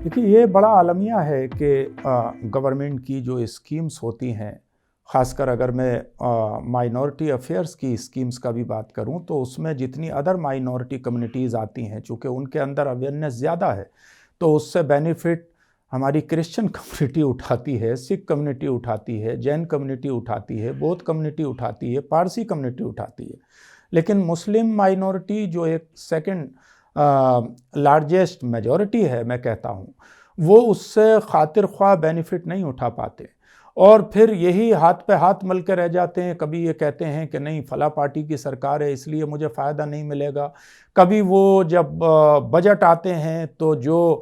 देखिए, ये बड़ा आलमिया है कि गवर्नमेंट की जो स्कीम्स होती हैं, ख़ासकर अगर मैं माइनॉरिटी अफेयर्स की स्कीम्स का भी बात करूं, तो उसमें जितनी अदर माइनॉरिटी कम्युनिटीज़ आती हैं, चूँकि उनके अंदर अवेयरनेस ज़्यादा है, तो उससे बेनिफिट हमारी क्रिश्चियन कम्युनिटी उठाती है, सिख कम्युनिटी उठाती है, जैन कम्युनिटी उठाती है, बौद्ध कम्युनिटी उठाती है, पारसी कम्युनिटी उठाती है। लेकिन मुस्लिम माइनॉरिटी जो एक सेकंड लार्जेस्ट मेजॉरिटी है, मैं कहता हूँ, वो उससे खातिर ख्वाह बेनिफिट नहीं उठा पाते और फिर यही हाथ पे हाथ मल के रह जाते हैं। कभी ये कहते हैं कि नहीं, फला पार्टी की सरकार है इसलिए मुझे फ़ायदा नहीं मिलेगा। कभी वो जब बजट आते हैं तो जो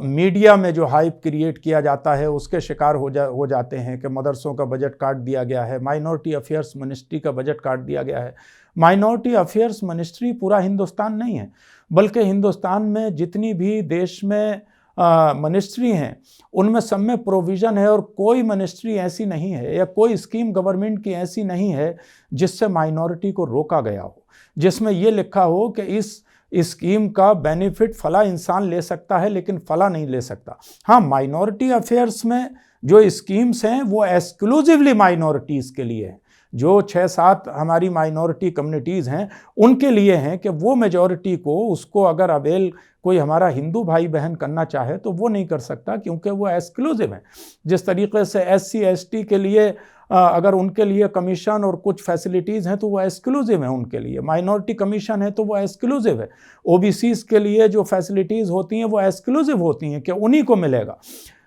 मीडिया में जो हाइप क्रिएट किया जाता है उसके शिकार हो जाते हैं कि मदरसों का बजट काट दिया गया है, माइनॉरिटी अफेयर्स मिनिस्ट्री का बजट काट दिया गया है। माइनॉरिटी अफेयर्स मिनिस्ट्री पूरा हिंदुस्तान नहीं है, बल्कि हिंदुस्तान में जितनी भी देश में मिनिस्ट्री हैं उनमें सब में प्रोविज़न है और कोई मिनिस्ट्री ऐसी नहीं है या कोई स्कीम गवर्नमेंट की ऐसी नहीं है जिससे माइनॉरिटी को रोका गया हो, जिसमें ये लिखा हो कि इस स्कीम का बेनिफिट फला इंसान ले सकता है लेकिन फला नहीं ले सकता। हाँ, माइनॉरिटी अफेयर्स में जो स्कीम्स हैं वो एक्सक्लूसिवली माइनॉरिटीज़ के लिए है। जो 6-7 हमारी माइनॉरिटी कम्युनिटीज़ हैं उनके लिए हैं कि वो मेजॉरिटी को उसको अगर अवेल कोई हमारा हिंदू भाई बहन करना चाहे तो वो नहीं कर सकता, क्योंकि वो एक्सक्लूसिव है। जिस तरीके से SC ST के लिए अगर उनके लिए कमीशन और कुछ फैसिलिटीज़ हैं तो वो एक्सक्लूसिव है उनके लिए, माइनॉरिटी कमीशन है तो वो एक्सक्लूसिव है, OBCs के लिए जो फैसिलिटीज़ होती हैं वो एक्सक्लूसिव होती हैं कि उन्हीं को मिलेगा।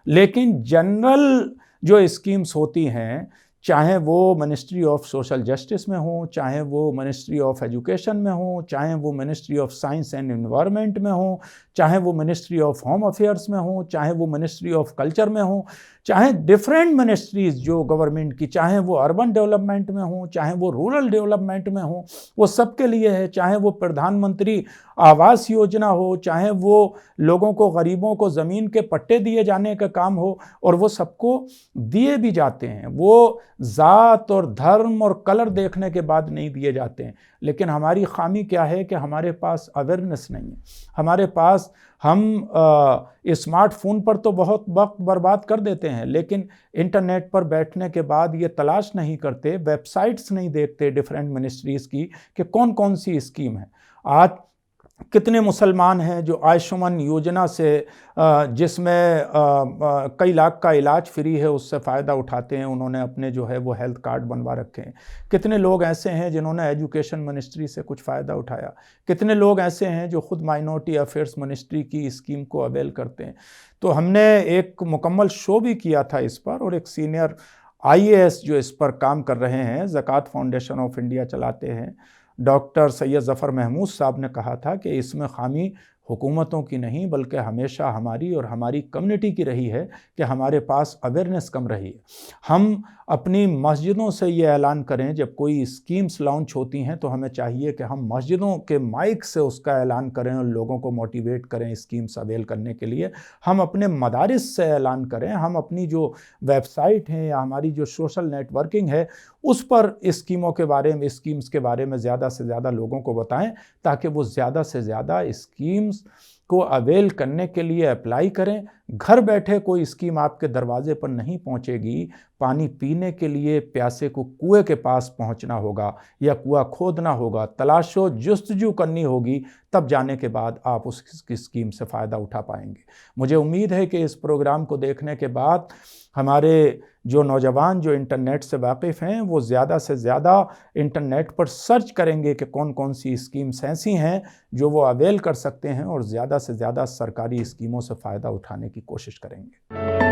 लेकिन जनरल जो स्कीम्स होती हैं, चाहे वो मिनिस्ट्री ऑफ सोशल जस्टिस में हो, चाहे वो मिनिस्ट्री ऑफ एजुकेशन में हो, चाहे वो ministry of science and environment में हो, चाहे वो मिनिस्ट्री ऑफ होम अफेयर्स में हो, चाहे वो मिनिस्ट्री ऑफ कल्चर में हो, चाहे डिफरेंट मिनिस्ट्रीज़ जो गवर्नमेंट की, चाहे वो अर्बन डेवलपमेंट में हो, चाहे वो रूरल डेवलपमेंट में हो, वो सबके लिए है। चाहे वो प्रधानमंत्री आवास योजना हो, चाहे वो लोगों को, गरीबों को ज़मीन के पट्टे दिए जाने का काम हो, और वो सबको दिए भी जाते हैं। वो ज़ात और धर्म और कलर देखने के बाद नहीं दिए जाते हैं। लेकिन हमारी खामी क्या है कि हमारे पास अवेयरनेस नहीं है। हमारे पास हम स्मार्टफोन पर तो बहुत वक्त बर्बाद कर देते हैं, लेकिन इंटरनेट पर बैठने के बाद ये तलाश नहीं करते, वेबसाइट्स नहीं देखते डिफरेंट मिनिस्ट्रीज़ की कि कौन कौन सी स्कीम है। आज कितने मुसलमान हैं जो आयुष्मान योजना से जिसमें कई लाख का इलाज फ्री है उससे फ़ायदा उठाते हैं, उन्होंने अपने जो है वो हेल्थ कार्ड बनवा रखे हैं। कितने लोग ऐसे हैं जिन्होंने एजुकेशन मिनिस्ट्री से कुछ फ़ायदा उठाया। कितने लोग ऐसे हैं जो खुद माइनॉरिटी अफेयर्स मिनिस्ट्री की स्कीम को अवेल करते हैं। तो हमने एक मुकम्मल शो भी किया था इस पर, और एक सीनियर IAS जो इस पर काम कर रहे हैं, ज़कात फाउंडेशन ऑफ इंडिया चलाते हैं, डॉक्टर सैयद ज़फ़र महमूद साहब ने कहा था कि इसमें खामी हुकूमतों की नहीं बल्कि हमेशा हमारी और हमारी कम्युनिटी की रही है कि हमारे पास अवेयरनेस कम रही है। हम अपनी मस्जिदों से ये ऐलान करें, जब कोई स्कीम्स लॉन्च होती हैं तो हमें चाहिए कि हम मस्जिदों के माइक से उसका ऐलान करें और लोगों को मोटिवेट करें स्कीम्स अवेल करने के लिए। हम अपने मदारिस से ऐलान करें, हम अपनी जो वेबसाइट है या हमारी जो सोशल नेटवर्किंग है उस पर स्कीमों के बारे में, स्कीम्स के बारे में ज़्यादा से ज़्यादा लोगों को बताएं, ताकि वो ज़्यादा से ज़्यादा स्कीम्स को अवेल करने के लिए अप्लाई करें। घर बैठे कोई स्कीम आपके दरवाजे पर नहीं पहुंचेगी। पानी पीने के लिए प्यासे को कुएं के पास पहुंचना होगा या कुआं खोदना होगा, तलाशो जुस्तजू करनी होगी, तब जाने के बाद आप उस स्कीम से फ़ायदा उठा पाएंगे। मुझे उम्मीद है कि इस प्रोग्राम को देखने के बाद हमारे जो नौजवान जो इंटरनेट से वाकिफ़ हैं वो ज़्यादा से ज़्यादा इंटरनेट पर सर्च करेंगे कि कौन कौन सी स्कीम्स ऐसी हैं जो वो अवेल कर सकते हैं, और ज़्यादा से ज़्यादा सरकारी स्कीमों से फ़ायदा उठाने की कोशिश करेंगे।